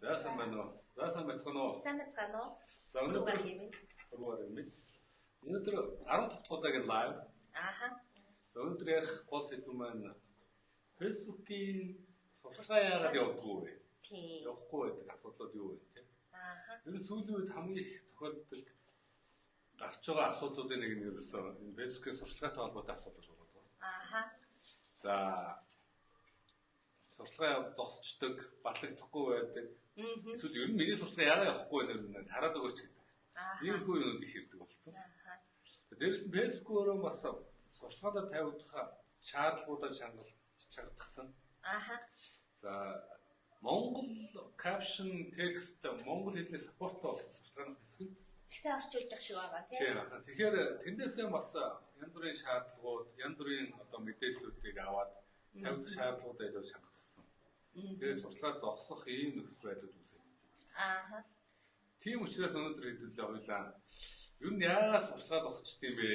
За сайн байна уу? За сайн байцгаана уу? Сайн байцгаана уу? За өнөөдөр өнөөдөр 15 дахь удаагийн лайв. Ааха. Өнөөдөр ярих гол сэдв маань Facebook-ийн сурталчилгаа яагаад явдаггүй вэ? Тийм. Явахгүй байдаг асуудлууд юу вэ те? Ааха. Ер нь сүүлийн үед хамгийн их тохиолддог гарч байгаа асуудлуудын нэг нь ерөөсөө энэ Facebook-ийн сурталчилгаатай холбоотой асуудал байна. Ааха. За сурталчилгаа зогсчдөг, батлагдахгүй байдаг. Эсвэл ер нь миний сурталчилгаа яагаад явахгүй вэ нэр хараад өгөөч гэдэг. Ийм хүү юмуд их ирдэг болсон. Дээрээс нь Facebook өөрөө бас сурталчилгаанаар тавигдах шаардлагуудаа чангалтсан. Ааха. За Монгол caption text монгол хэлний саппорттой болсон сурталчилгааны хэсэг. Ихсэн орчуулж явах шиг байгаа тийм. Тийм. Тэгэхээр тэндээсээ бас янз бүрийн шаардлагууд, янз бүрийн одоо мэдээллүүдийг аваад тавьдаг шаардлагуудаа илүү шангалтсан. Тэгээд сурталчилгаа зогсох ийм нөхцөл байдлууд үүсэж байна. Ааха. Тийм учраас өнөөдөр хэдүүлээ ойлаа. Ер нь яагаад сурталчилгаа зогсчд юм бэ?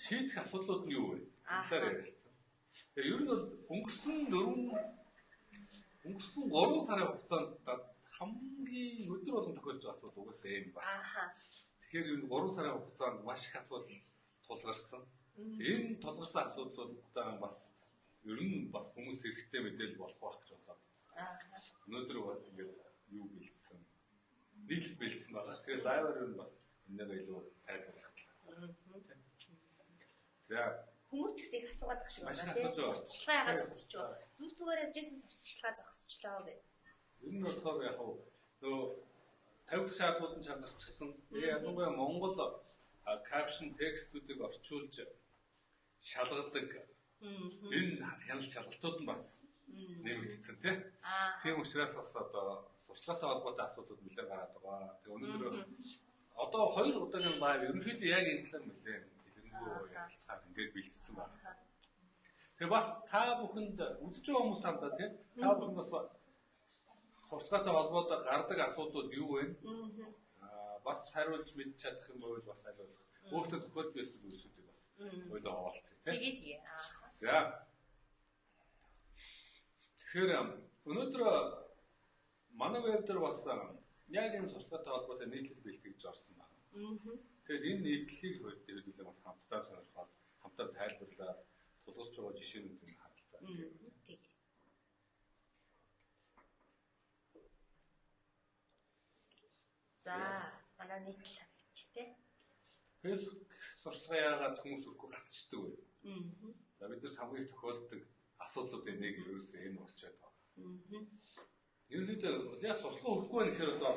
Шийдэх асуудлууд нь юу вэ? Талаар ярилцсан. Тэгээ ер нь бол өнгөрсөн 3 сарын хугацаанд хамгийн өдөр болгон тохиолж байгаа асуудал угаасаа юм бас. Тэгэхээр ер нь 3 сарын хугацаанд маш их асуудал тулгарсан. Энэ тулгарсан асуудлуудаа бас ер нь бас хүмүүс хэрэгтэй мэдээлэл болох байх гэж бодлоо. Өнөөдөр ингээд юу бэлдсэн? Нийтлэл бэлдсэн байгаа. Тэгэхээр лайваар ер нь бас энэгээ илүү тайлбарлах талаас. За хүмүүс ч гэсэн их асуугаад байгаа шиг байна. Сурталчилгаа яагаад зогсож байгаа? Зүг зүгээр явжсэн сурталчилгаа зогсчлаа вэ? Ер нь болохоор яг нөгөө тавьдаг шаардлагууд нь чангарчихсан. Тэгээ ялангуяа Монгол caption текстүүдийг орчуулж шалгадаг. Энэ хяналт шалгалтууд нь бас нэмэгдсэн тийм учраас бас одоо сурталчилгаатай холбоотой асуудлууд нэлээд гараад байгаа. Тэгээ өнөөдөр одоо 2 удаагийн лайв ерөнхийдөө яг энэ талаар нэлээд хэлэнгүү ярилцахаар ингээд бэлдсэн байна. Тэгээ бас та бүхэнд үзэж байгаа хүмүүс тандаа тийм та бүхэнд бас сурталчилгаатай холбоотой гардаг асуудлууд юу вэ? Бас хариулж мэдчих чадах юм бол бас хариулах. Өөртөө тохиолж байсан зүйлсүүдийг бас ойлоо хаваалцъя тийм. Тэгээ. За. Тэгэхээр өнөөдөр манай веб дээр бас яг энэ сурталчилгаатай холбоотой нийтлэл бэлтгэж орсон байна. Тэгэхээр энэ нийтлэлийг хөдөлгөөн бас хамтдаа сонирхоод хамтдаа тайлбарлаад тулгарч байгаа жишээнүүдийг харилцаа. Тэгээ. За, манай нийтлэл авч тий. Facebook сурталчилгаа яагаад хүмүүс өргөх гацчдаг вэ? За бид нар хамгийн их тохиолддог асуудлуудын нэг ерөөсөө энэ болчиход байгаа. Ерөнхийдөө яг сурталчилгаа өрөхгүй байх гэхээр одоо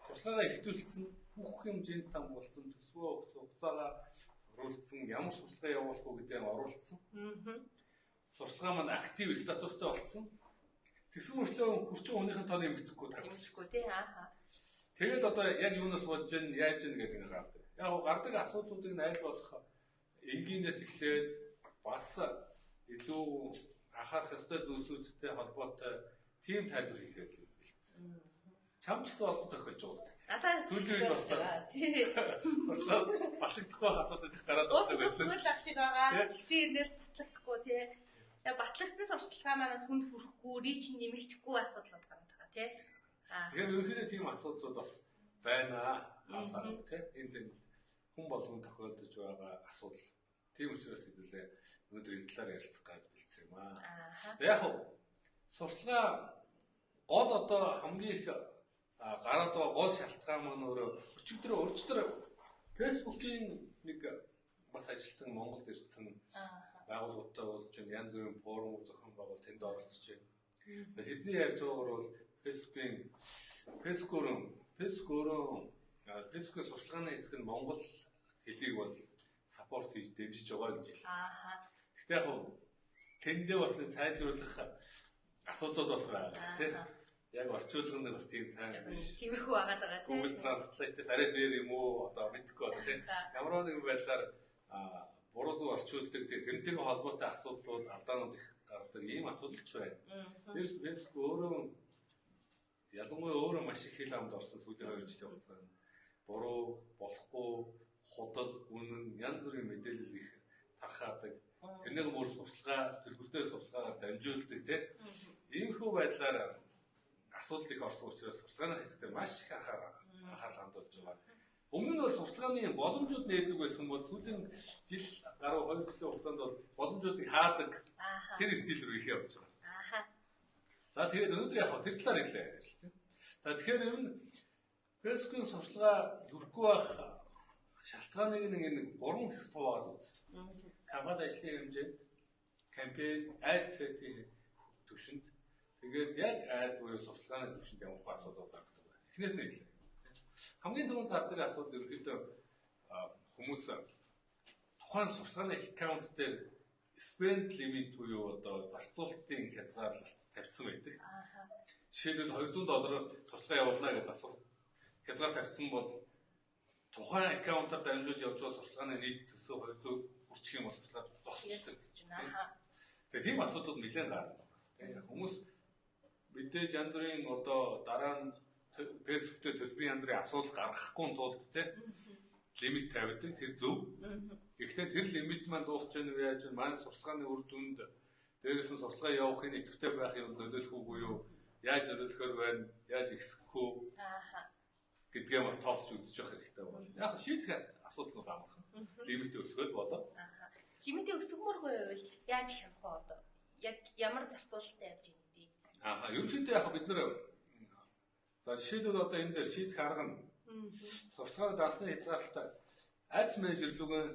сурталчилгаагаа ихтүүлсэн бүх хэмжээнд там болсон төсвөө хугацаагаа оруулсан ямар сурталчилгаа явуулах уу гэдгийг оруулсан. Сурталчилгаа маань актив статустай болсон. Тэгсэн мөрчлөө хүрчин хүнийхэн тоо нэмэгдэхгүй нэмэгдэхгүй тий Тэгэл одоо яг юунаас болж ийн яаж ийн гэдэг нь гардаг. Яг гардаг асуудлуудыг нь аль болох энгийнээс эхлээд бас илүү анхаарах ёстой зүйлсүүдтэй холбоотой тийм тайлбар хийхэд бэлдсэн. Чам ч гэсэн олон тохиолж байгаа. Надад сүүлийн үед болсон. Тий. Батлагдахгүй асуудал их гараад байгаа байсан. Зүгээр л ах шиг байгаа. Тэгсэн ирнээр батлагдахгүй тий. Яг батлагдсан сурталчилгаа манаас хүнд хүрэхгүй, рич нэмэгдэхгүй асуудлууд гараад байгаа тий. Тэгэхээр ерөнхийдөө тийм асуудлууд бас байна. Асаа тий. Энд хүн болгон тохиолдож байгаа асуудал. Тийм учраас хэдүүлээ өнөөдөр энэ талаар ярилцах гэж бэлдсэн юм аа. Яг сурталчилгаа гол одоо хамгийн их гараад байгаа гол шалтгаан маань өөрөө өчигдөр Facebook-ийн нэг бас ажилтан Монголд ирсэн байгууллагуудтай уулзж янз бүрийн форум зохион байгуул тэнд оролцож байна. Тэдний ярьж байгаагаар бол Facebook-ийн сурталчилгааны хэсэг нь Монгол хэлийг бол саппорт хийж дэмжиж байгаа гэж хэлээ. Гэхдээ яг тэндээ бас сайжруулах асуудлууд бас байгаа тийм. Яг орчуулгын дээр бас тийм сайн биш. Тиймэрхүү байгаа тийм. Google Translate-с арай дээр юм уу одоо мэдгүй байна тийм. Ямар нэгэн байдлаар буруу зөв орчуулдаг тэрнтэй холбоотой асуудлууд алдаанууд их гардаг ийм асуудалч байна. Тэрс Facebook өөрөө ялангуяа өөрөө маш их хэл амд орсон сүүлийн 2 жилийн хугацаанд буруу болохгүй худал үнэн янз бүрийн мэдээлэл их тархаадаг. Тэрнийг мөр сурталчилгаа, төлбөртэй сурталчилгаагаар дамжуулдаг тийм. Иймэрхүү байдлаар асуудал их орсон учраас сурталчилгааны хэсэгт маш их анхаарал хандуулж байгаа. Өмнө нь бол сурталчилгааны боломжууд нээдэг байсан бол сүүлийн жил гаруй 2 жилийн хугацаанд бол боломжуудыг хаадаг тэр стил рүү их явж байгаа. За тэгээд өнөөдөр яг тэр талаар хэлээ ярилцсан. За тэгэхээр ер нь Facebook-ийн сурталчилгаа хүрхгүй байх шалтгааныг нэг 3 хэсэгт хуваагаад үз. Компани ажлын хэмжээнд, кампайн, ad set-ийн түвшинд тэгээд яг ad буюу сурталчилгааны түвшинд ямар их асуудал гардаг вэ? Эхнээс нь хэлээ. Хамгийн түрүүнд гардаг асуудал ерөнхийдөө хүмүүс тухайн сурталчилгааны аккаунт дээр spend limit буюу одоо зарцуулалтын хязгаарлалт тавьсан байдаг. Жишээлбэл $200 сурталчилгаа явуулна гэж засвар хязгаар тавьсан бол тухайн аккаунтаар дамжуулж явж байгаа сурталчилгааны нийт төсөө 200 хүрчих юм бол сурталчилгаа зогсчихдаг. Тэгээ тийм асуудлууд нэлээд гарна. Хүмүүс мэдээж янз бүрийн одоо дараа нь Facebook-тэй төлбөрийн янз бүрийн асуудал гаргахгүй тулд лимит тавьдаг. Тэр зөв. Гэхдээ тэр лимит маань дуусч яах вэ яаж манай сурталчилгааны үр дүнд дээрээс нь сурталчилгаа явахын идэвхтэй байх юм нөлөөлөх үү буюу яаж нөлөөлөхөр байна, яаж ихсэх үү гэдгээ бас тоосч үзэж явах хэрэгтэй байна. Яг шийдэх асуудал нь амархан. Лимит өсгөл болоо. Лимитээ өсгмөргүй байвал яаж хянах вэ одоо? Яг ямар зарцуулалттай явж байна гэдэг. Ерөнхийдөө яг бид нэр за жишээлбэл одоо энэ дээр шийдэх арга нь сурталчилгааны даасны хязгаарлалтай ads manager рүүгээ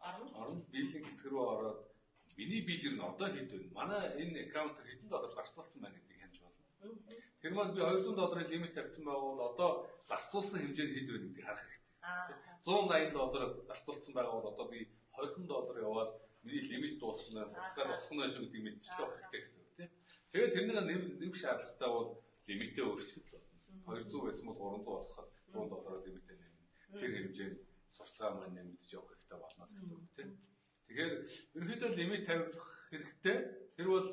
орно биелийн хэсэг рүү ороод миний биелэр нь одоо хэд вэ? Манай энэ аккаунтер хэдэн доллар зарцуулсан байна гэдгийг хянж болно. Тэр маань би $200 лимит тавьсан байгуул одоо зарцуулсан хэмжээ нь хэд вэ гэдгийг харах хэрэгтэй. $180 зарцуулсан байгуул одоо би $20 яваад миний лимит дуусна, сурталчилгаа дуусна шүү гэдгийг мэдчихлээ байх хэрэгтэй гэсэн үг тийм. Тэгээд тэрнийг нэг шаардлагатай бол лимитээ өөрчлөх болно. 200 байсан бол 300 болгоход $100 лимитээ нэмнэ. Тэр хэмжээнд сурталчилгаа маань нэмэгдэж явах хэрэгтэй болно гэсэн үг тийм. Тэгэхээр ерөнхийдөө лимит тавих хэрэгтэй. Тэр бол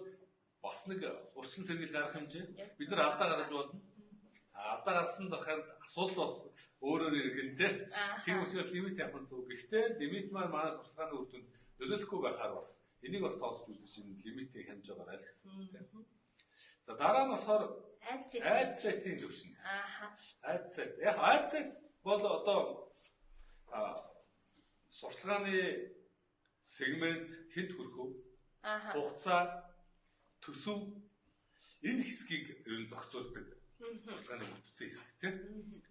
бас нэг урьдчилан сэргийл гарах хэмжээ. Бид нар алдаа гаргаж болно. Алдаа гаргасан дахиад асуудал бас өөрөөр иргэнтэй. Тийм учраас лимит явах нь зөв. Гэхдээ лимит маань манай сурталчилгааны үр дүнд нөлөөлөхгүй байхаар бас энийг бас тооцож үзэж энэ лимитийг хянаж байгаарай л гэсэн үг тийм. За дараа нь болохоор ad set-ийн түвшин. Ad set. Яг ad set бол одоо сурталчилгааны сегмент хэд хүрэх вэ? Хугацаа, төсөв энэ хэсгийг ер нь зохицуулдаг сурталчилгааны бүтцийн хэсэг тийм.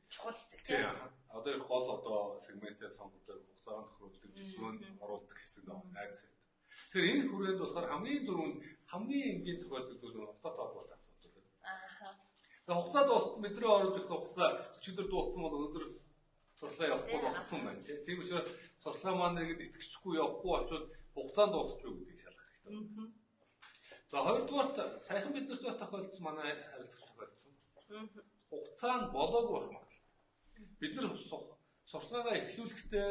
Чухал хэсэг тийм. Одоо их гол одоо сегментээ сонгодог, хугацаанд тохируулдаг, төсвөөнд оруулдаг хэсэг нөө ad set. Тэгэхээр энэ хүрээнд болохоор хамгийн түрүүнд хамгийн энгийн тохиолдол зүйл нь хугацаа тоолбол асуудал. Тэгээ хугацаа дууссан бидний оруулж өгсөн хугацаа өчигдөр дууссан бол өнөөдрөөс сурталчилгаа явахгүй болсон байна тийм учраас сурталчилгаа маань нэгэд итгэжгүй явахгүй болчвол хугацаанд дуусч юу гэдгийг шалгах хэрэгтэй байна. За хоёрдугаарт саяхан биднэрт бас тохиолдсон манай харилцагч тохиолдсон. Хугацаа нь болоогүй байх магадлал. Бид нар сурталчилгаагаа эхлүүлэхдээ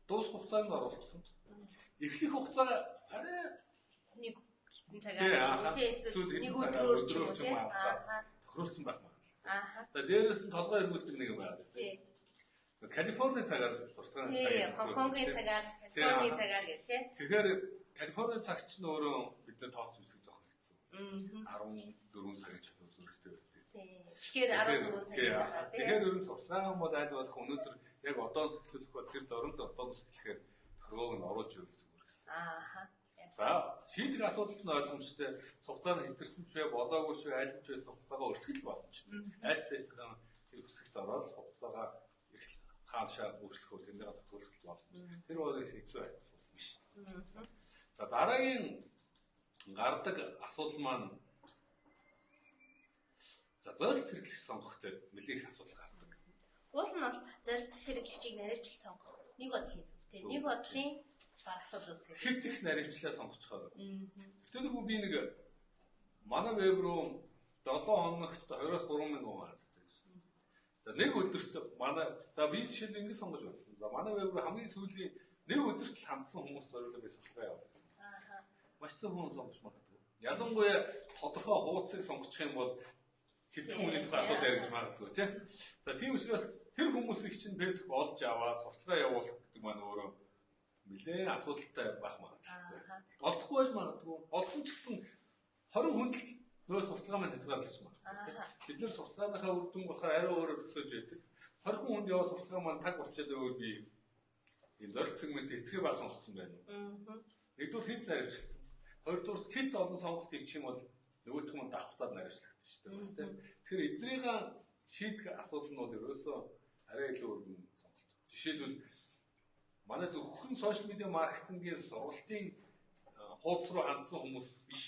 дуусах хугацаанд оруулсан. Эхлэх хугацаа арай нэг хитэн цагаар тийм эсвэл нэг өдрөөр ч юм уу тохируулсан байх магадлал. За дээрээс нь толгой эргүүлдэг нэг юм байна. Тийм. Калифорни цагаар сурталчилгааны цаг. Тийм, Хонконгийн цагаар, Калифорни цагаар гэх тийм. Тэгэхээр Калифорни цагч нь өөрөө бид нэ тооцож үзэх зохион хийсэн. 14 цагийн ч зөрөгтэй байдаг. Тийм. Тэгэхээр 14 цагийн байна тийм. Тэгэхээр ер нь сурталчилгаа бол аль болох өнөөдөр яг одоос эхлүүлэх бол тэр дөрөв л одоос эхлэхээр тохиргоог нь оруулж өгөх зүгээр гэсэн. За шийдэх асуудал нь ойлгомжтой. Цугцааны хэтэрсэн ч бай болоогүй шүү аль нь ч байсан хугацаагаа өртгөл боломжтой. Айд сэтхэн тэр бүсэгт ороод хугацаагаа хаашаа өөрчлөхөө тэндээ тохируулах болно. Тэр бол хэцүү асуудал биш. За дараагийн гардаг асуудал маань за зорилт хэрэглэгч сонгох дээр нэлээд их асуудал гардаг. Уул нь бол зорилт хэрэглэгчийг наривчл сонгох нэг бодлын зүг тийм. Нэг бодлын баг асуудал үүсгэх. Хэд их наривчлаа сонгочихоор. Тэрнэргүй би нэг манай веб руу 7 хоногт 20-3 мянган хүн хардаг. За нэг өдөрт манай за би жишээ нь ингэ сонгож байна. За манай веб руу хамгийн сүүлийн нэг өдөрт л хандсан хүмүүс зориулаад би сурталчилгаа явуулсан. Маш зөв хүн сонгож магадгүй. Ялангуяа тодорхой хуудсыг сонгочих юм бол хэдэн хүний тухай асуудал яригч магадгүй тийм. За тийм учраас тэр хүмүүсийг чинь Facebook олж аваад сурталчилгаа явуулах гэдэг маань өөрөө нэлээд асуудалтай байх магадaltaй. Олдохгүй байж магадгүй. Олдсон ч гэсэн 20 хүнд нөө сурталчилгаа маань хязгаарлаж байна. Бид нэр сурталчилгааныхаа үр дүн болохоор арай өөрөөр төсөөж яадаг. 20 хүнд яваа сурталчилгаа маань таг болчиход байвал би энэ зорилт сегмент итгэх баг сонгоцсон байна. Нэгдүгээр хэд наривчлсан. Хоёрдугаар хэд олон сонголт хийчих юм бол нөгөөх нь давхцаад наривчлагдчих шүү дээ. Тэгэхээр эднийх шийдэх асуудал нь бол ерөөсөө арай илүү өргөн сонголт. Жишээлбэл манай зөвхөн сошиал медиа маркетингийн сургалтын хуудас руу хандсан хүмүүс биш.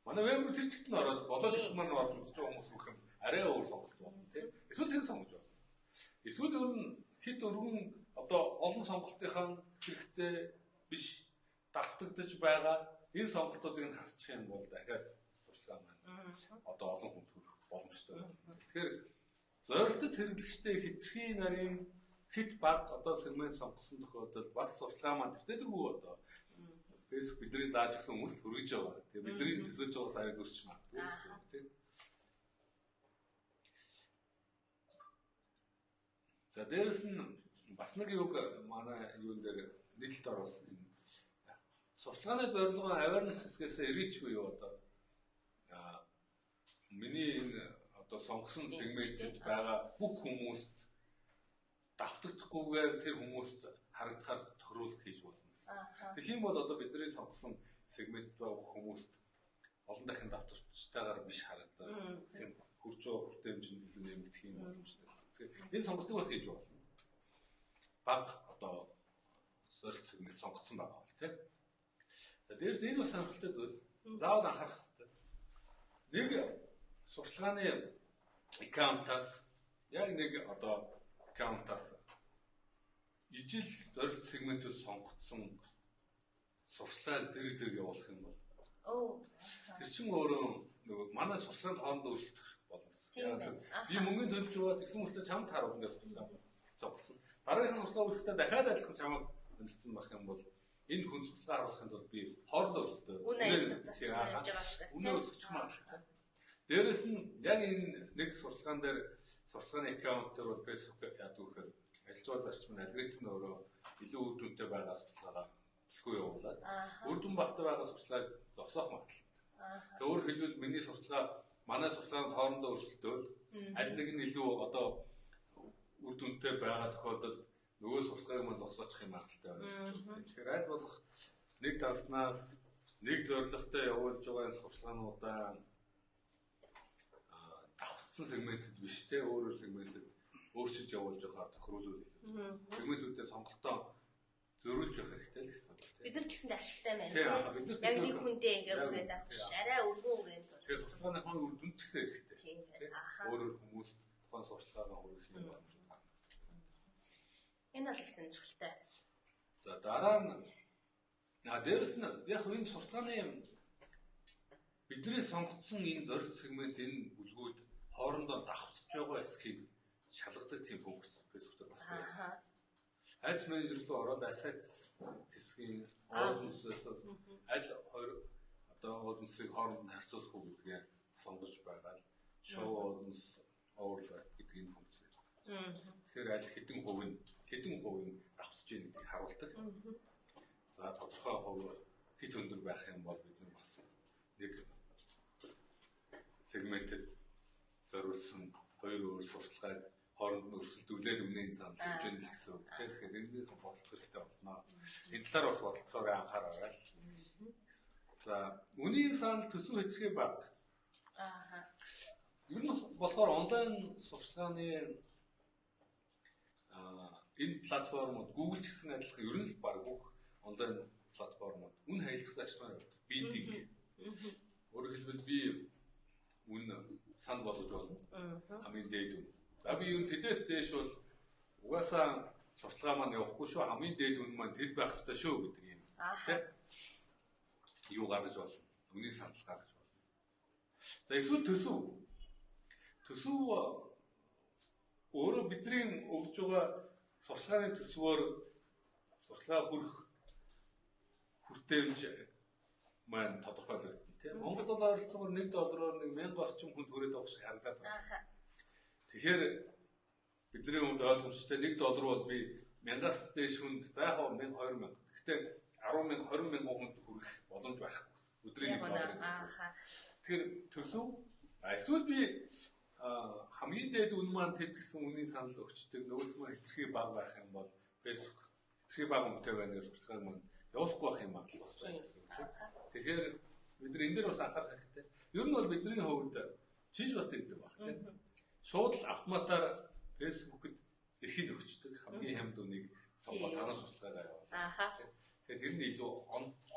Манай веб руу тэр чигт нь ороод болоод их маань орж үзэж байгаа хүмүүс рүү хэм арай өөр сонголт болно тийм. Эсвэл тэр сонгож байна. Эсвэл өөр нь хэд өргөн одоо олон сонголтынхаа хэрэгтэй биш давтагдаж байгаа энэ сонголтуудыг нь хасчих юм бол дахиад сурталчилгаа маань одоо олон хүнд хүрэх боломжтой байна. Тэгэхээр зорилтод хэрэглэгчтэй хэтэрхий нарын хит баг одоо сегмент сонгосон тохиолдолд бас сурталчилгаа маань тэрдэггүй одоо Facebook бидний зааж өгсөн хүмүүст хүргэж байгаа. Тэгээ бидний төсөөлж байгаа сарыг зөрч магадгүй тийм. За дээрэс нь бас нэг юг манай юун дээр нийтлэлд оруулсан энэ сурталчилгааны зорилго awareness хэсгээс эргэж буюу одоо миний энэ одоо сонгосон сегментэд байгаа бүх хүмүүст давтагдахгүйгээр тэр хүмүүст харагдахаар тохируулах хийж болно. Тэгэх юм бол одоо бидний сонгосон сегментэд байгаа бүх хүмүүст олон дахин давтагчтайгаар биш харагдаад тийм хурж байгаа хүртээмжинд илүү нэмэгдэх юм боломжтой. Тэгэхээр энэ сонголтыг бас хийж болно. Баг одоо зорилт сегмент сонгоцсон байгаа бол тийм. За дээрс энэ бас сонирхолтой зүйл. Заавал анхаарах хэрэгтэй. Нэг сурталчилгааны аккаунтаас яг нэг одоо аккаунтаас ижил зорилт сегментүүд сонгогдсон сурталчилгааг зэрэг явуулах юм бол тэр чинь өөрөө нөгөө манай сурталчилгаанд хоорондоо өрсөлдөх болно гэсэн. Би мөнгөний төлж байгаа тэгсэн мөртлөө чамд харуулна гэж сурталчилгаа сонгоцсон. Дараагийн сурталчилгаа үүсэхдээ дахиад адилхан чамд өндөрлөн байх юм бол энэ хүн сурталчилгаа харуулахын тулд би хоорондоо өрсөлдөө. Үнэ өсгөх магадлалтай. Дээрээс нь яг энэ нэг сурталчилгаан дээр сурталчилгааны аккаунт дээр бол Facebook яадаг вэхээр альцоо зарчим нь алгоритм нь өөрөө илүү үр дүнтэй байгаа сурталчилгаа төлхөө явуулаад үр дүн багтаа байгаа сурталчилгааг зогсоох магадлалтай. Тэгээ өөрөөр хэлбэл миний сурталчилгаа манай сурталчилгаанд хоорондоо өрсөлдөөл аль нэг нь илүү одоо үр дүнтэй байгаа тохиолдолд нөгөө сурталчилгааг маань зогсоочих юм магадлалтай байна. Тэгэхээр аль болох нэг давснаас нэг зорилготой явуулж байгаа сурталчилгаануудаа давхцсан сегментэд биш те өөрөөр сегментэд өөрчилж явуулж байгаа тохируулууд. Сегментүүдээ сонголтоо зөрүүлж явах хэрэгтэй л гэсэн. Бид нар ч гэсэндээ ашигтай байна тийм. Яг нэг хүнтэй ингээ үрээд авах ш. Арай өргөн үрэнд бол. Тэгэхээр сурталчилгааныхаа үр дүнд ч гэсэн хэрэгтэй. Тийм. Өөрөөр хүмүүст тухайн сурталчилгаагаа хүргэх юм байна. Энэ бол их сонирхолтой. За дараа нь дээрэс нь яг энэ сурталчилгааны бидний сонгоцсон энэ зорилт сегмент энэ бүлгүүд хоорондоо давхцаж байгаа эсхийг шалгадаг тийм функц Facebook дээр бас байна. Ads Manager руу ороод assets хэсгийн audience-с аль хоёр одоо audience-ыг хооронд нь харьцуулах уу гэдгээ сонгож байгаа л show audience overlap гэдэг энэ функц. Тэгэхээр аль хэдэн хувийн давхцаж байгаа гэдгийг харуулдаг. За тодорхой хувь хит өндөр байх юм бол бид нар бас нэг сегментэд зориулсан хоёр өөр сурталчилгааг хооронд нь өрсөлдүүлээд өмнө зам хэмжээнд л гэсэн үг. Тэгэхээр энэний бодлого хэрэгтэй болно. Энэ талаар бас бодлогоороо анхаараарай. За үнийн санал төсөв хэтрхээ баг. Ер нь болохоор онлайн сурталчилгааны энэ платформуд Google ч гэсэн адилхан ер нь л баг бүх онлайн платформуд үн харилцах зарчмаар бидэг. Өөрөөр хэлбэл би үн санал болгож болно. Хамгийн дээд үн. За би юу тэдээс дээш бол угаасаа сурталчилгаа маань явахгүй шүү. Хамгийн дээд үн маань тэд байх ёстой шүү гэдэг юм. Тийм. Юу гаргаж болно. Үний санал гаргаж болно. За эсвэл төсөв. Төсөв өөрөө бидний өгж байгаа сурталчилгааны төсвөөр сурталчилгаа хүрэх хүртээмж маань тодорхойлогдсон. Тийм. Монгол доллар ойролцоогоор $1-оор 1000 орчим хүнд хүрээд байгаа шиг харагдаад байна. Тэгэхээр бидний хувьд ойлгомжтой $1 бол би 1000-аас дээш хүнд за яг 1000 2000. Гэхдээ 10,000 20,000 хүнд хүрэх боломж байхгүй. өдрийн $1 төсөв. Тэгэхээр төсөв эсвэл би хамгийн дээд үн маань тэд гэсэн үнийн санал өгчдөг нөгөөд маань хэтэрхий бага байх юм бол Facebook хэтэрхий бага үнэтэй байна гэж сурталчилгааг маань явуулахгүй байх юм магадлал болж байна гэсэн үг тийм. Тэгэхээр бид нар энэ дээр бас анхаарах хэрэгтэй. Ер нь бол бидний хувьд чиж бас тэгдэг баг тийм. Шууд л автоматар Facebook-д эрхийг өгчдөг хамгийн хямд үнийг сонгоод танаас сурталчилгаагаа явуулдаг. Тэгэхээр тэр нь илүү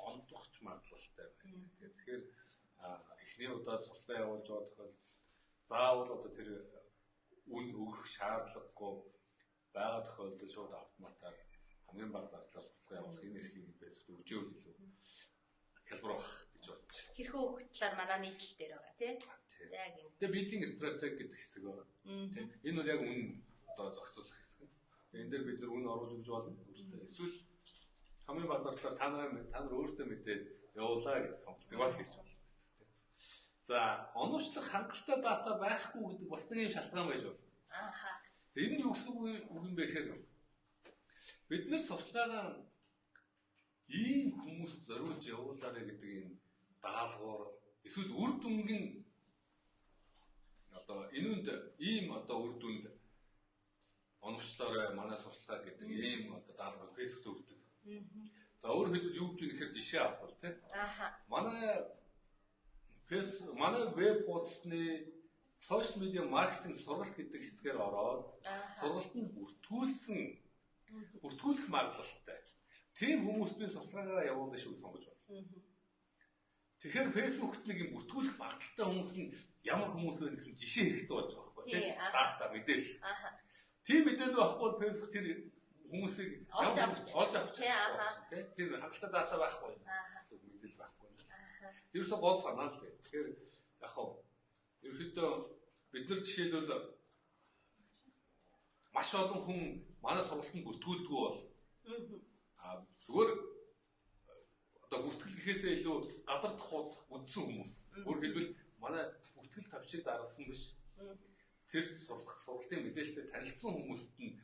ондохч магадлалтай байна. Тэгэхээр эхний удаа сурталчилгаа явуулж байгаа тохиолдолд заавал одоо тэр үн өгөх шаардлагагүй байгаа тохиолдолд шууд автоматар хамгийн бага зардлаар сурталчилгаа явуулах энэ эрхийг Facebook өгжөөл илүү хялбар байх гэж бодож байна. Хэрхэн өгөх талаар манай нийтлэл дээр байгаа тийм. Яг юм. Тэгээ билдинг стратеги гэдэг хэсэг байна. Тийм. Энэ бол яг үн одоо зохицуулах хэсэг. Энэ дээр бид нар үн оруулж өгч болно. Эсвэл хамгийн бага зардлаар та нар өөрсдөө мэдээд явуулаа гэж сонголтыг бас хийж болно. За, оновчлох хангалттай дата байхгүй гэдэг бас нэг юм шалтгаан байж болно. Энэ нь юу гэсэн үг юм бэ гэхээр бид нар сурталчилгаагаа ийм хүмүүст зориулж явуулаарай гэдэг энэ даалгавар эсвэл үр дүнгийн одоо энэ үнд ийм одоо үр дүнд оновчлоорой манай сурталчилгаа гэдэг ийм одоо даалгавар Facebook-д өгдөг. За өөрөөр хэлбэл юу гэж нэхэр жишээ авах бол тийм. Манай веб хуудасны сошиал медиа маркетинг сургалт гэдэг хэсгээр ороод сургалтанд бүртгүүлэх магадлалтай. Тийм хүмүүст би сурталчилгаагаа явуулна шүү сонгож байна. Тэгэхээр Facebook-т нэг юм бүртгүүлэх магадлалтай хүмүүс нь ямар хүмүүс вэ гэсэн жишээ хэрэгтэй болж байгаа байхгүй тийм. Дата мэдээлэл. Тийм мэдээлэл байхгүй бол Facebook тэр хүмүүсийг олж авч тийм. Тэр хангалттай дата байхгүй юм. Мэдээлэл байхгүй. Ерөөсөө гол санаа л дээ. Тэгэхээр яг хав ерөөдөө бид нар жишээлбэл маш олон хүн манай сургалтанд бүртгүүлдэггүй бол зүгээр одоо бүртгэл гэхээсээ илүү газар тухууцах үдсэн хүмүүс. Өөрөөр хэлбэл манай бүртгэл тавьчийг даргалсан биш. Тэр сургалтын мэдээлэлтэй танилцсан хүмүүст нь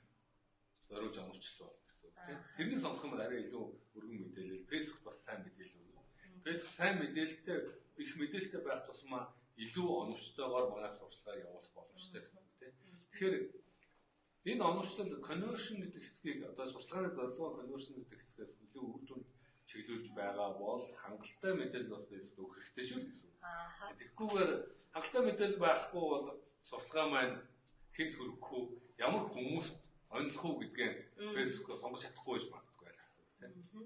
зориулж оновчилж болно гэсэн үг тийм. Тэрний сонгох юм арай илүү өргөн мэдээлэл, Facebook бас сайн мэдээлэл өгнө. Facebook сайн мэдээлэлтэй их мэдээлэлтэй байх тусмаа илүү оновчтойгоор манай сурталчилгааг явуулах боломжтой гэсэн үг тийм. Тэгэхээр энэ оновчлол conversion гэдэг хэсгийг одоо сурталчилгааны зорилгоо conversion гэдэг хэсгээс илүү үр дүнд чиглүүлж байгаа бол хангалттай мэдээлэл бас Facebook өгөх хэрэгтэй шүү гэсэн үг. Тэгэхгүйгээр хангалттай мэдээлэл байхгүй бол сурталчилгаа маань хэд хөрөхгүй ямар хүмүүст онцлох уу гэдгээ Facebook сонгож чадахгүй байж магадгүй гэсэн үг тийм.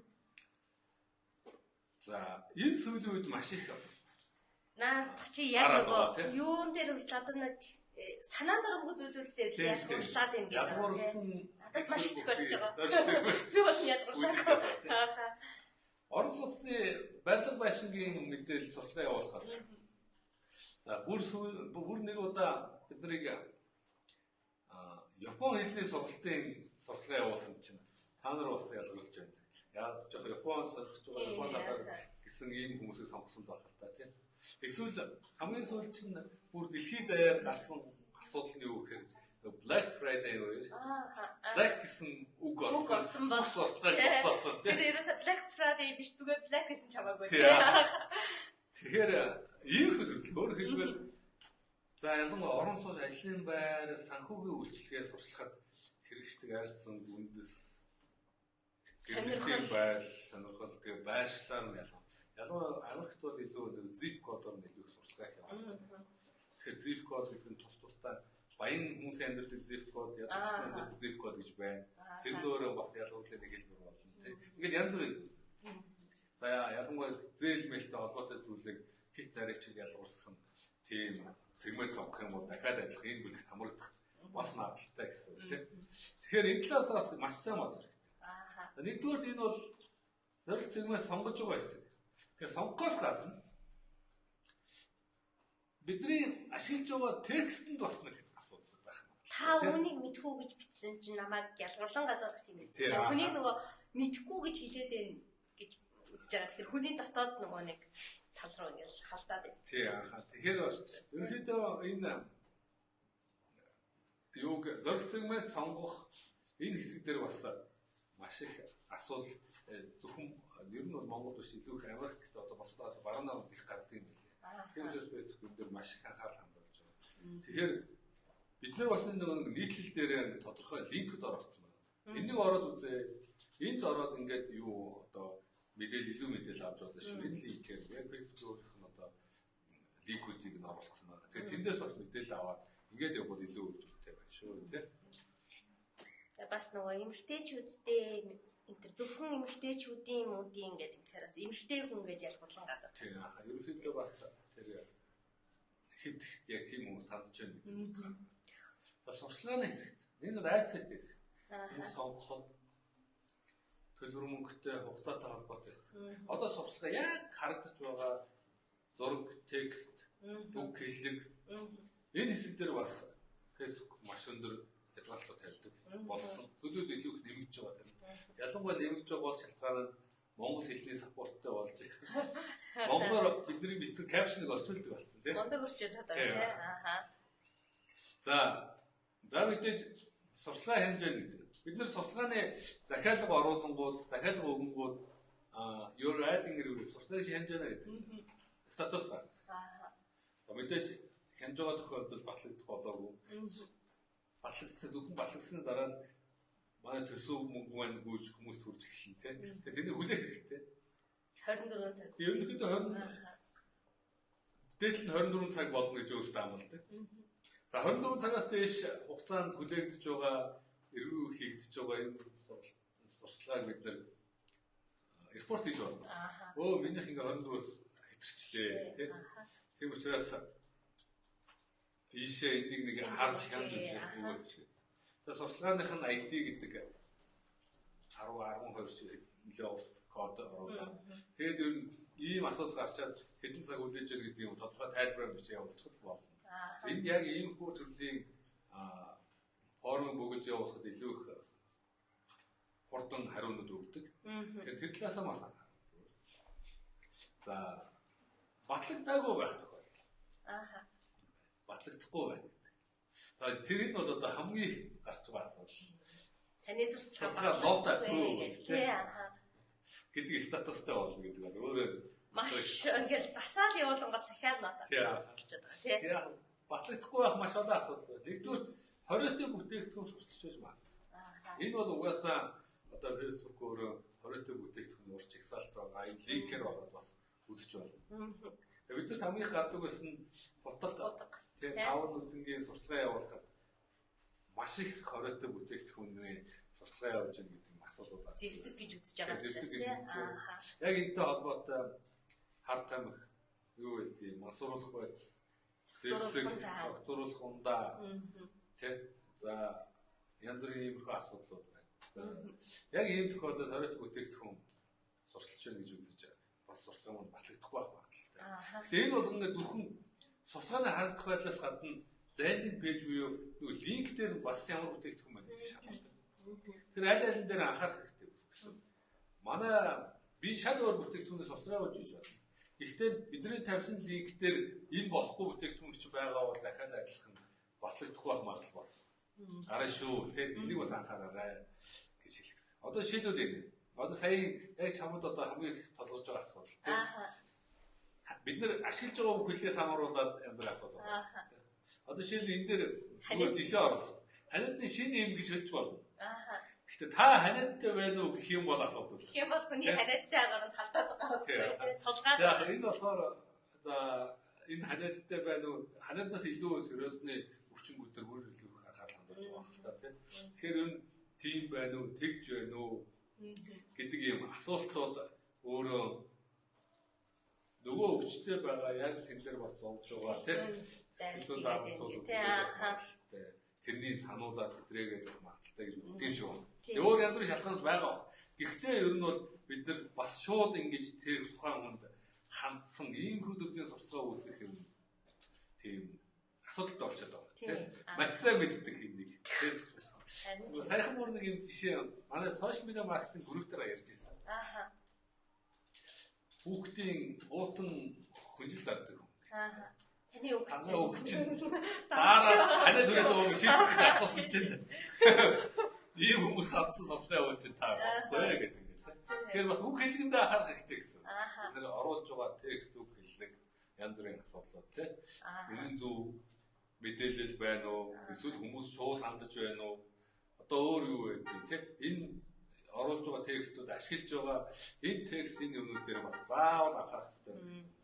За энэ сүүлийн үед маш их наад чи яг нөгөө юун дээр одоо нэг санаанд ороогүй зүйлүүд дээр ялгуурлаад байна гэдэг. Ялгуурсан надад маш их тохиолдож байгаа. Би бол ялгуурлаагүй. Орос улсны барилга байшингийн мэдээлэл сурталчилгаа явуулахаар. За бүр нэг удаа биднийг Япон хэлний сургалтын сурталчилгаа явуулсан чинь та нар бас ялгуулж байна. Яг жоох Японд сурах байгаа Япон надад гэсэн ийм хүмүүсийг сонгосон байх л та тийм. Эсвэл хамгийн сүүлд чинь бүр дэлхийд даяар гарсан асуудал нь юу гэхээр Black Friday үеэр Black гэсэн үг орсон бол сурталчилгаа тийм. Тэр ерөөсө Black Friday биш зүгээр Black гэсэн чамаагүй тийм. Тэгэхээр ийм хөдөлгөөр хэлбэл за ялангуяа орон сууц ажлын байр санхүүгийн үйлчлэгээ сурчлахад хэрэгждэг арьсан үндэс сонирхол байр сонирхол тэгээ байршлаар нь ялангуяа Америкт бол илүү нэг zip кодоор нь илүү их сурталчилгаа явуулдаг. Тэгэхээр zip код гэдэг нь тусдаа баян хүмүүсийн амьдралын zip код, ядуугийн амьдралын zip код гэж байна. Тэр нөөрөө бас ялгуулдаг нэг хэлбэр болно тийм. Ингээд янз бүрийн зүйл. За ялангуяа зээл мэлтэй холбоотой зүйлийг хит нарийчж ялгуулсан тийм сегмент сонгох юм бол дахиад адилхан энэ бүлэгт хамрагдах бас магадлалтай гэсэн үг тийм. Тэгэхээр энэ талаас бас маш сайн бодох хэрэгтэй. Нэгдүгээр энэ бол зорилт сегмент сонгож байгаа хэсэг. Тэгэхээр сонгохоос гадна бидний ашиглаж байгаа текстэнд бас нэг асуудал байх юм. Та үнийг мэдхүү гэж бичсэн чинь намайг ялгарлан газарх тийм үү. Хүний нөгөө мэдхгүй гэж хэлээд байна гэж үзэж байгаа. Тэгэхээр хүний дотоод нөгөө нэг тал руу ингээл халдаад байна. Тий аа. Тэгэхээр ерөнхийдөө энэ юуг зорилт сегмент сонгох энэ хэсэг дээр бас маш их асуудал зөвхөн ер нь бол Монгол биш илүү их Америкт одоо босдоо баруун намд их гардаг юм билээ. Тийм учраас Facebook дээр маш их анхаарал хандуулж байгаа. Тэгэхээр бид нар бас нэг нийтлэл дээр тодорхой линкүүд оруулсан байна. Энийг ороод үзээ. Энд ороод ингээд юу одоо илүү мэдээлэл авч болно шүү. Энэ линкээр яг Facebook-ийнх нь одоо линкүүдийг нь оруулсан байна. Тэгэхээр тэндээс бас мэдээлэл аваад ингээд явбал илүү өвдөлттэй байна шүү, тийм. Бас нөгөө эмэгтэйчүүдтэй энэ зөвхөн эмэгтэйчүүдийн мөдийн ингээд ихэхээс эмэгтэй хүн ингээд ялгуулсан гадаг. Тийм аа. Ерөнхийдөө бас тэр хэд яг тийм хүмүүс тандж байна гэдэг байна. Бас сурчлагын хэсэгт энэ райцэт хэсэгт энэ сонгоход төлбөр мөнгөтэй хугацаатай холбоотой хэсэг. Одоо сурчлага яг харагдаж байгаа зураг, текст, үг хэллэг энэ хэсэг дээр бас Facebook маш өндөр хязгаарлалт тавьдаг болсон. Зүйлүүд илүү их нэмэгдэж байгаа юм. Ялангуяа нэмэгдэж байгаа бол шалтгаан нь монгол хэлний саппорттой болж байгаа. Монголоор бидний бичсэн капшныг орчуулдаг болсон тийм. Мондог орчуулж чадаа тийм. Ааха. За мэдээж сурчлага хэмжээ гэдэг. Бид нар сурчлагын захиалга оруулсангууд, захиалга өгөнгүүд your writing review сурчлагын хэмжээ гэдэг. Статус гардаг. Ааха. Мэдээж хянж байгаа тохиолдолд батлагдах болоогүй. Батлагдсан зөвхөн батлагдсны дараа л манай төсөв мөнгө маань гүйж хүмүүс төрж эхэлнэ тийм. Тэгэхээр тэрний хүлээх хэрэгтэй. 24 цаг. Ерөнхийдөө 20 дээдл нь 24 цаг болно гэж өөртөө амладаг. 24 цагаас дээш хугацаанд хүлээгдэж байгаа эргүү хийгдэж байгаа энэ сурчлагыг бид нар репорт хийж болно. Өө минийх ингээ 24-өөс хэтэрчлээ тийм. Тийм учраас ийшээ энийг нэг харж хянж үзэх өгөөч. Тэгээд сурчлагынх нь ID гэдэг 10-12 ч нэлээд урт код оруулаад. Тэгээд ер нь ийм асуудал гарчаад хэдэн цаг хүлээж байгаа гэдэг юм тодорхой тайлбараар бичиж явуулчихад болно. Энд яг ийм хүү төрлийн форм бүгэлж явуулахад илүү их хурдан хариунууд өгдөг. Тэгэхээр тэр талаасаа маш анхаарал. За батлагдаагүй байх тохиолдол. Батлагдахгүй байна. За тэр нь бол одоо хамгийн гарч байгаа асуудал. Таны сурчлага гэдэг статустай болно гэдэг нь өөрөө маш ингээл засаал явуулангууд дахиад надад болчиход байгаа тийм. Батлагдахгүй байх маш олон асуудал байна. Нэгдүгээр хориотой бүтээгдэхүүн сурталчилж байна. Энэ бол угаасаа одоо Facebook өөрөө хориотой бүтээгдэхүүн урьд чагсаалт байгаа. Энэ линкээр ороод бас үзэж болно. Бид нар хамгийн гардаг байсан утга. Тийм 5 нүдэнгийн сурчлагаа явуулахад маш их хориотой бүтээгдэхүүний сурчлагаа явуулж байгаа гэдэг асуудал байна. Зэвсэг гэж үзэж байгаа юм байна. Яг энэтэй холбоотой хар тамхи юу гэдэг мансууруулах байдал, зэвсэг, докторуулах ундаа тийм за янз бүрийн иймэрхүү асуудлууд байна. Яг ийм тохиолдолд хориотой бүтээгдэхүүн сурчилж байна гэж үзэж байгаа. Бас сурчлага нь батлагдахгүй байх магадaltaй. Гэхдээ энэ бол ингээд зөвхөн сурчлагын харагдах байдлаас гадна лендинг пэйж буюу линк дээр бас ямар бүтээгдэхүүн байна гэж шалгадаг. Тэр аль дээр анхаарах хэрэгтэй гэсэн. Манай би шал өөр бүтээгдэхүүнээс сурчлага өгч байна. Гэхдээ бидний тавьсан линк дээр энэ болохгүй бүтээгдэхүүн ч байгаа бол дахиад ажиллах нь батлагдахгүй байх магадлал бас арай шүү. Тэгээд энийг бас анхаараарай гэж хэлсэн. Одоо жишээлбэл энэ. Одоо сая яг чамд одоо хамгийн их толгорж байгаа асуудал тийм. Бид нэр ашиглаж байгаа бүхэлдээс хамааруулаад янз бүрийн асуудал байна. Одоо жишээлбэл энэ дээр зүгээр жишээ оруулсан. Ханиадны шинэ юм гэж хэлж болно. Гэхдээ та ханиадтай байна уу гэх юм бол асуудал. Гэх юм бол хүний ханиадтай агаар нь халдаад байгаа юм. Толгойд. Яг энэ болохоор за энэ ханиадтай байна уу? Ханиаднаас илүү сериусны өвчин бүдэр бүр илүү анхаарал хандуулж байгаа юм байна тийм. Тэгэхээр энэ тийм байна уу, тэгж байна уу гэдэг юм асуултууд өөрөө нөгөө өвчтэй байгаа яг тэн дээр бас зовж байгаа тийм. Сэтгэл даамтууд тэрний сануулаас сэтрэгээд магадaltaй гэж үздэг юм шиг байна. Өөр янз бүрийн шалтгаан байгаа. Гэхдээ ер нь бол бид нар бас шууд ингэж тэр тухайн хүнд хандсан иймэрхүү төрлийн сурчлага үүсгэх юм тийм асуудалтай болчиход байгаа тийм. Маш сайн мэддэг энийг. Саяхан бүр нэг юм жишээ манай сошиал медиа маркетинг групп дээр ярьж ирсэн. Хүүхдийн уутан хүнжил зардаг. Таны үг чинь дараа ханиад үрээд байгаа юм шийдэх гэж асуусан чинь. ийм хүмүүс хандсан сурлагын үн чинь та болохгүй гэдэг ингээд тийм. Тэгэхээр бас үг хэлгэндээ анхаарах хэрэгтэй гэсэн. Тэр оруулж байгаа текст үг хэллэг янз бүрийн асуудлууд тийм. Энэ зөв мэдээлэл байна уу? Эсвэл хүмүүс шууд хандаж байна уу? Одоо өөр юу гэдэг тийм. Энэ оруулж байгаа текстүүд ашиглаж байгаа энэ текстийн өмнөд дээр бас заавал анхаарах хэрэгтэй гэсэн.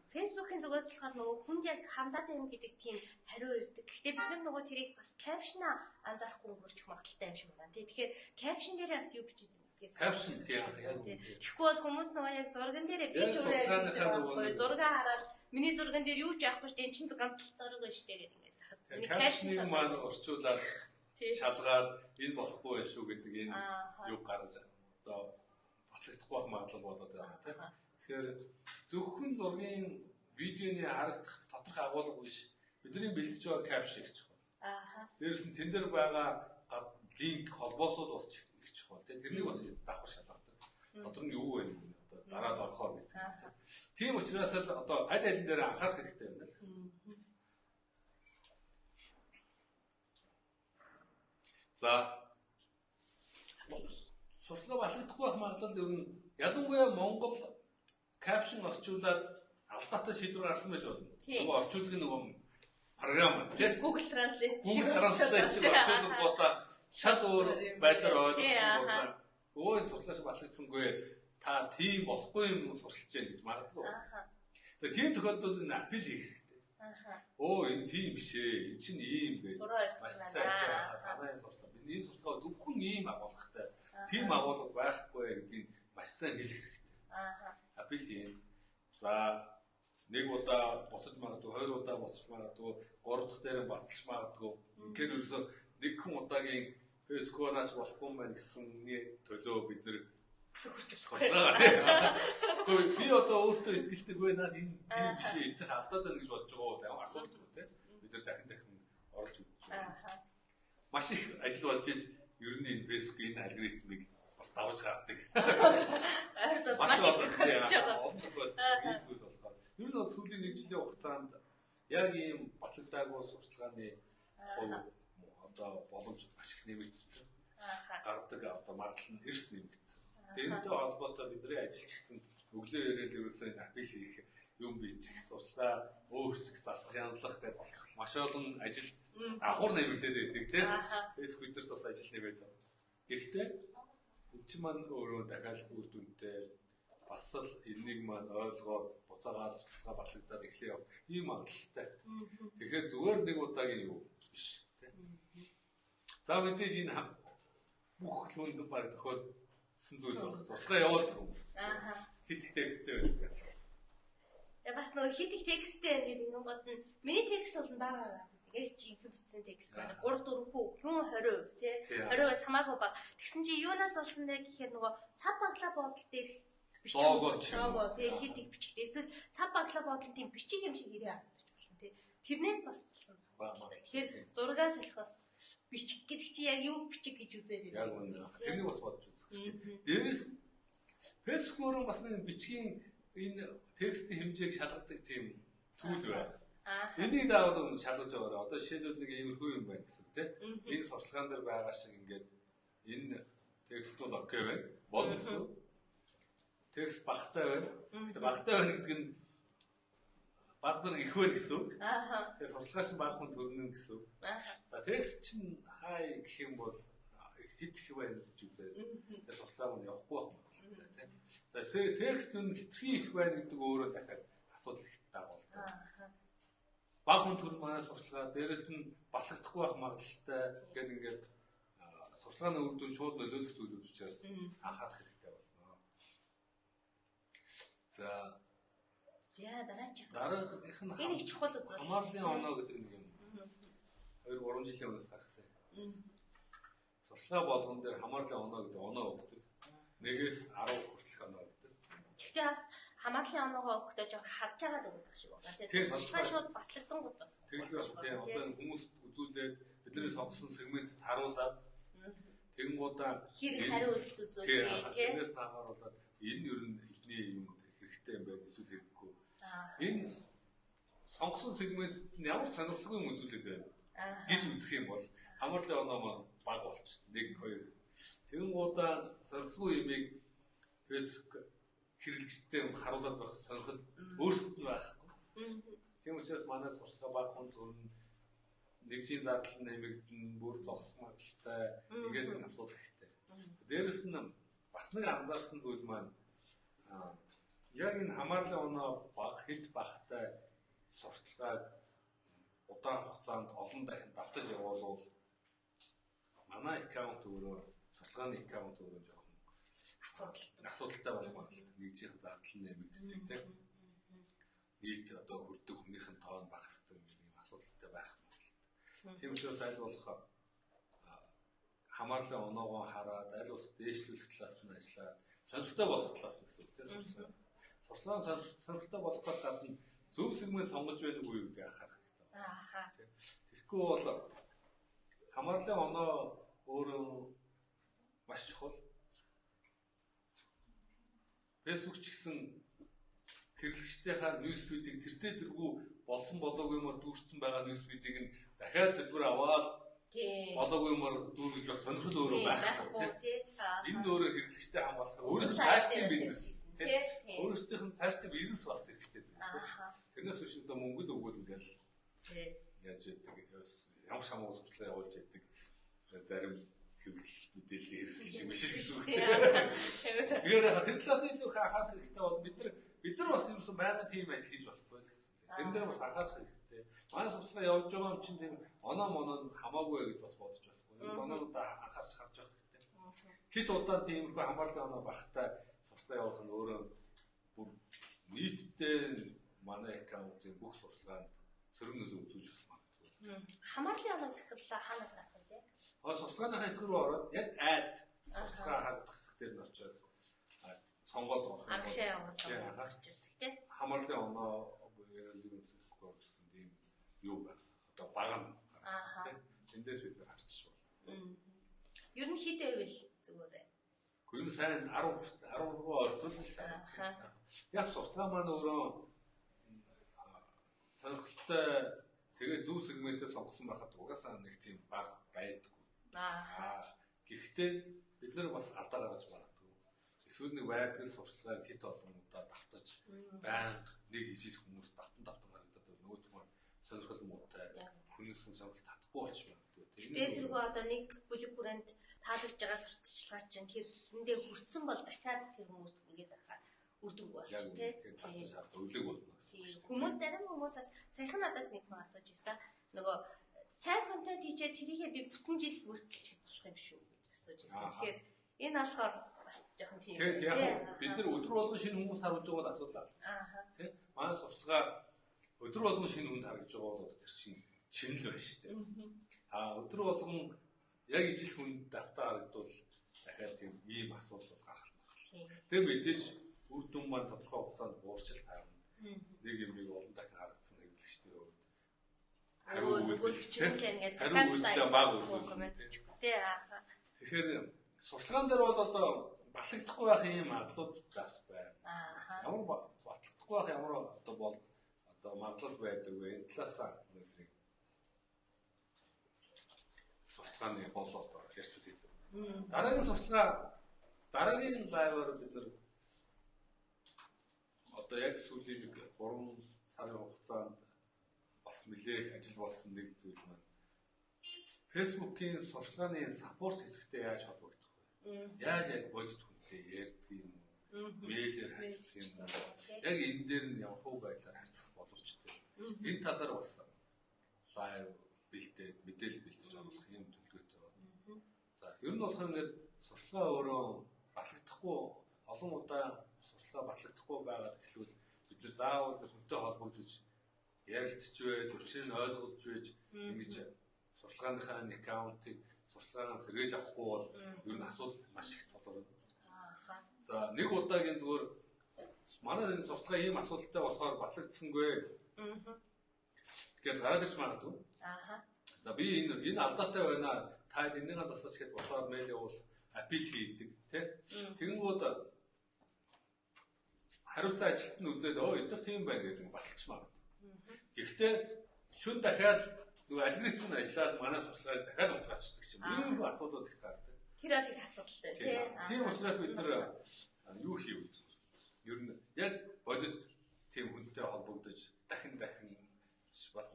Facebook-ийн зүгээс болохоор нөгөө хүнд яг хандаад байна гэдэг тийм хариу ирдэг. Гэхдээ бид нар нөгөө тэрийг бас caption-а анзаарахгүй өнгөрчих магадaltaй юм шиг байна. Тэгэхээр caption дээр бас юу бичиж байна гэдгийг caption тийм яг. Тэгэхгүй бол хүмүүс нөгөө яг зурган дээрээ би ч өөрөө зураг хараад миний зурган дээр юу ч яахгүй шүү дээ. Энд чинь ганц зураг байна шүү дээ гэдэг ингээд. Миний caption-ыг маань орчуулаад шалгаад энэ болохгүй байх шүү гэдэг энэ юу гаргаж одоо батлагдахгүй магадлал болоод байна тийм. Тэгэхээр зөвхөн зургийн видеоны харагдах тодорхой агуулга биш бидний бэлдэж байгаа caption их чухал. Дээрс нь тэн дээр байгаа линк холбоосууд бас их чухал. Тэрнийг бас давхар шалгадаг. Дотор нь юу вэ? Одоо дараад орохоор гэдэг. Тийм учраас л одоо аль алин дээр анхаарах хэрэгтэй байна л гэсэн. За сурчлага батлагдахгүй байх магадлал ер нь ялангуяа Монгол caption орчуулад алдаатай шийдвэр гаргасан байж болно. Нөгөө орчуулгын нөгөө програм тийм Google Translate шиг орчуулгуудаа шал өөр байдлаар ойлгуулсан. Өө сурчлаач батлагдсангүй та тийм болохгүй юм сурчилж байна гэж магадгүй. Тэгээ тийм тохиолдолд энэ апил хийх хэрэгтэй. Өө энэ тийм биш ээ. Энэ чинь ийм гэж. Маш сайн танай сурчлаа. Бидний сурчлага зөвхөн ийм агуулгатай. Тийм агуулга байхгүй гэдгийг маш сайн хэлэх хэрэгтэй. Апил хийн. За нэг удаа буцаж магадгүй, хоёр удаа буцаж магадгүй, гурав дахь дээр нь баталж магадгүй. Тэгэхээр ерөөсөө нэг хүн удаагийн Facebook-аас болохгүй байх гэсний төлөө бид нэр зөвхөж байгаа. Би одоо өөртөө итгэлтэй байна. Энэ тийм биш ээ. Эдгээр алдаад байна гэж бодож байгаа бол асуудал үү те. Бид нар дахин орж үзэж байна. Маш их ажил болж иж ер нь энэ Facebook-ийн энэ алгоритмыг бас давж гардаг. Ойртол маш их зөвхөж байгаа. Ер нь бол сүүлийн нэг жилийн хугацаанд яг ийм батлагдаагүй сурчлагын хувь одоо боломж маш их нэмэгдсэн. Гардаг одоо магадлал нь эрс нэмэгдсэн. Тэрнтэй холбоотой бидний ажиллаж гисэн өглөө ирээл ерөөсөө апил хийх юм бичих сурчлага өөрчлөх засах янзлах гэдэг маш олон ажил ахур нэмэгдээд байдаг тийм. Facebook бидэрт бас ажил нэмээд байна. Гэхдээ энэ чинь маань өөрөө дахиад үр дүнтэй бас л энийг маань ойлгоод буцаагаад сурчлага батлагдаад эхлэе яв. Ийм магадлалтай. Тэгэхээр зүгээр нэг удаагийн юу биш тийм. За мэдээж энэ бүх хүнд баг тохиолдсон зүйл байна. Сурчлага явуулдаг хүмүүс. Хит их тексттэй байдаг. Тэгээ бас нөгөө хит их тексттэй гэдэг нэг гол нь миний текст бол байгаа. Тэгээд чи их бичсэн текст байна. 3 4 хүү хүн 20% тий 20% хамаагүй баг. Тэгсэн чи юунаас болсон бэ гэхээр нөгөө сав баглаа бодол дээр биччихсэн. Тэгээ хит их бичгдээ. Эсвэл сав баглаа бодол тийм бичиг юм шиг ирээ авчих болно тий. Тэрнээс бас болсон. Тэгэхээр зургаас салах бас бичих гэдэг чи яг юу бичих гэж үзээд байна. Яг үнэ. Тэрнийг бас бодож үзэх. Дээрээс Facebook-оор бас нэг бичгийн энэ текстийн хэмжээг шалгадаг тийм зүйл байна. Энийг даавал шалгаж байгаарай. Одоо жишээлбэл нэг иймэрхүү юм байна гэсэн тийм. Энэ сурчлагаан дээр байгаа шиг ингээд энэ текст бол окей байна. Болно гэсэн. Текст багтай байна. Тэгээ багтай байна гэдэг нь баг зэрэг их байна гэсэн үг. Тэгээ сурчлагаас баг хүн төрнө гэсэн үг. За текст чинь хай гэх юм бол хит их байна гэж үзээд. Тэгээ сурчлага нь явахгүй байх юм байна тийм. За текст нь хитрхи их байна гэдэг өөрөө дахиад асуудал их дагуулдаг. Баг хүн төрн манай сурчлага дээрэс нь батлагдахгүй байх магадлалтай гэдэг ингээд сурчлагын үр дүн шууд нөлөөлөх зүйлүүд учраас анхаарах хэрэгтэй болно. За дараагийнх нь энэ их чухал үзэл. Хамаарлын оноо гэдэг нэг юм. 2-3 жилийн өмнөөс гарсан. Сурчлага болгон дээр хамаарлын оноо гэдэг оноо өгдөг. 1-ээс 10 хүртэлх оноо өгдөг. Гэхдээ бас хамаарлын оноогоо өгөхдөө жоо харж агаад өгөх шиг байна. Тэгээд сурчлага шууд батлагдангууд бас. Тэгэлгүй тийм одоо энэ хүмүүс үзүүлээд бидний сонгосон сегментэд харуулад тэгэнгуудаа хэр хариулт үзүүлж тийм. Тэрнээс нахааруулаад энэ ер нь эдний юмд хэрэгтэй юм байна эсвэл хэрэггүй. Энэ сонгосон сегментэд ямар сонирхолтой юм үзүүлээд байна. гэж үзэх юм бол хамаарлын оноо маань бага болчихсон. 1 2 тэгэнгүүтээ сорилгүй юмыг Facebook хэрэглэгчтэй харуулад байх сонирхол өөрсдөд нь байхгүй. Тийм учраас манай сурчлага баг хүн төрн нэгжийн зардал нэмэгдэн бүр зогсох магадлалтай ингээд нэг асуудал ихтэй. Дээрэс нь бас нэг анзаарсан зүйл маань яг энэ хамаарлын оноо баг хэд багтай сурталчилгааг удаан хугацаанд олон дахин давтаж явуулвал манай аккаунт өөрөө сурталчилгааны аккаунт өөрөө жоохон асуудалтай болох магадлалтай. Нэгжийн зардал нэмэгддэг тийм. Нийт одоо хүрдэг хүнийхэн тоон багасдаг юм асуудалтай байх магадлалтай. Тийм учраас аль болох хамаарлын оноогоо хараад аль болох дээшлүүлэх талаас нь ажиллаад сонирхолтой болох талаас нь гэсэн үг тийм. Сурталчилгаан сонирхолтой болохоос гадна зөв сегмент сонгож байна уу гэдгийг анхаарах хэрэгтэй. Тэгэхгүй бол хамаарлын оноо өөрөө маш чухал. Facebook ч гэсэн хэрэглэгчдийнхаа ньюсфидийг тэртээ тэргүй болсон болоогүймор дүүрсэн байгаа ньюсфидийг нь дахиад тэргээр аваад болоогүй юмар дүүргэж бас сонирхол өөрөө байхгүй тийм. Энэ өөрөө хэрэглэгчтэй хамгаалах өөрийнх нь тааштай бизнес тийм. Өөрсдийнх нь тааштай бизнес бас хэрэгтэй тийм. Тэрнээс биш одоо мөнгө л өгвөл ингээл яаж яддаг ямар шамуу сурчлаа явуулж яддаг зарим мэдээлэл хэрэгсэн шиг биш гэсэн үг тийм. Тэгэхээр тэр талаас нь илүү анхаарах хэрэгтэй бол бид нар бас ерөөсөн байнгын тийм ажил хийж болохгүй л гэсэн. Тэр дээр бас анхаарах хэрэгтэй. Манай сурчлага явж байгаа юм чинь тийм оноо моноо хамаагүй гэж бас бодож болохгүй. Оноонуудаа анхаарч харж явах хэрэгтэй. Хит удаа тиймэрхүү хамаарлын оноо багтай сурчлага явуулах нь өөрөө бүр нийтдээ манай аккаунтын бүх сурчлаганд сөрөг нөлөө үзүүлж болох магадгүй. Хамаарлын оноо захирлаа хаанаас авах вэ? Сурчлагынхаа хэсэг рүү ороод яг сурчлага хадгалах хэсэг дээр нь очиод сонгоод орох. Агшаа явуулах гарч ирдэг тийм. Хамаарлын оноо relevance score гэсэн тийм юу байна. Одоо баг нь. Эндээс бид нар харчих болно. Ер нь хэд байвал зүгээр. Гэхдээ энэ сайн 10 руу ортуулсан. Яг сурталчилгаа маань өөрөө сонирхолтой тэгээ зөв сегментээ сонгосон байхад угаасаа нэг тийм баг байдаггүй. Гэхдээ бид нар бас алдаа гаргаж магадгүй. Эсвэл нэг байдаг сурталчилгаа хит олон удаа давтаж байнга нэг ижил хүмүүс давтан харагдаад нөгөөт маань сонирхол муутай хүнээс сонирхол татахгүй болчих магадгүй. Тэгээд тэргүй одоо нэг бүлэг хүрээнд таалагдж байгаа сурталчилгаа чинь тэр эндээ хүрсэн бол дахиад тэр хүмүүст үргээд ахаа үрдүг болчих тийм. Тэгээд шаард өвлөг болно гэсэн үг шүү дээ. Хүмүүс зарим хүмүүсээс саяхан надаас нэг хүн асууж ирсэн. Нөгөө сайн контент хийчээ тэрийгээ би бүтэн жил үүсгэж болох юм шүү гэж асууж ирсэн. Тэгэхээр энэ болохоор бас жоохон тийм. Тэгээд яг бид нар өдөр болгон шинэ хүмүүс харуулж байгаа бол асуудал. Тийм. Манай сурталчилгаа өдөр болгон шинэ хүнд харагдж байгаа бол тэр чинь шинэл байна шүү дээ. Өдөр болгон яг ижил хүнд давтаа харагдвал дахиад тийм ийм асуудал гарах юм. Тэгээ мэдээж үр дүн маань тодорхой хугацаанд буурчил таарна. Нэг юмыг олон дахин харагдсан хэрэглэгчдийн хувьд хариу үйлдэл баг үзүүлэх. Тэгэхээр сурталчилгаан дээр бол одоо батлагдахгүй байх юм магадлал бас байна. Ямар батлагдахгүй байх ямар одоо магадлал байдаг вэ? Энэ талаас өнөөдрийг сурталчилгааны гол одоо ярьсан зүйл. Дараагийн лайваар бид нар одоо яг сүүлийн 3 сарын хугацаанд бас нэлээх ажил болсон нэг зүйл маань Facebook-ийн сурталчилгааны саппорт хэсэгтэй яаж холбогдох вэ? Яаж яг бодит хүнтэй ярьдаг юм уу? Мэйлээр харьцах юм уу? Яг энэ дээр нь ямар хөө байдлаар харьцах боломжтой. Энэ талаар бас лайв бэлдээд мэдээлэл бэлдэж оруулах юм төлөвлөгөөтэй байна. За, ер нь болохоор ингээд сурталчилгаа өөрөө батлагдахгүй олон удаа сурталчилгаа батлагдахгүй байгаад эхлүүл бид нар заавал хүнтэй холбогдож ярилцж байж, учрыг нь ойлгож байж ингэж сурталчилгааныхаа аккаунтыг сурталчилгаанаас сэргээж авахгүй бол ер нь асуудал маш их толгорно. За, нэг удаагийн зүгээр манай энэ сурталчилгаа ийм асуудалтай болохоор батлагдсангүй. Тэгээд гараад ирж магадгүй. За, би энэ алдаатай байна. Та энэнийг засаж гээд болохоор мэйл явуул апил хийдэг тий. Тэгэнгүүт хариуцсан ажилт нь үзээд энэ дэр тийм байна гэдэг нь баталж магадгүй. Гэхдээ шүн дахиад нөгөө алгоритм нь ажиллаад манай сурчлагыг дахиад унтраачдаг юм. Ийм асуудлууд их гардаг. Тэр бол их асуудалтай тий. Тийм учраас бид нар юу хийв вэ? Ер нь яг бодит тийм хүнтэй холбогдож дахин бас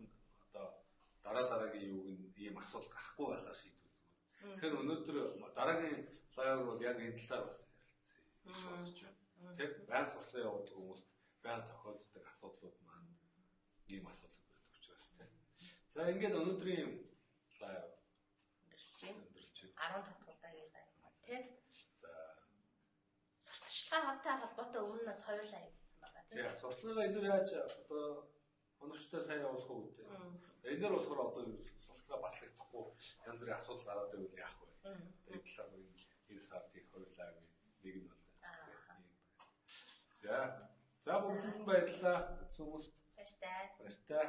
одоо дараагийн юуг нь ийм асуудал гарахгүй байхаар шийдвэр зүгээр. Тэгэхээр өнөөдөр дараагийн лайв бол яг энэ талаар бас ярилцъя гэж бодож байна. Тэр байнга сурчлага явуулдаг хүмүүст байнга тохиолддог асуудлууд маань ийм асуудал байдаг учраас тийм. За ингээд өнөөдрийн лайв өндөрлж байна. 15 удаа яриа тийм. За сурталчилгаатай холбоотой өмнөөс хоёулаа ярьсан байгаа тийм. Тийм сурталчилгаа илүү яаж одоо оновчтой сайн явуулах уу гэдэг. Эндээр болохоор одоо сурталчилгаа батлагдахгүй янз бүрийн асуудал гараад байвал яах вэ? Тэгээд талаар энэ сард их хоёулаа нэг нь бол. За бүгд баярлалаа. Хүмүүст баяртай. Баяртай.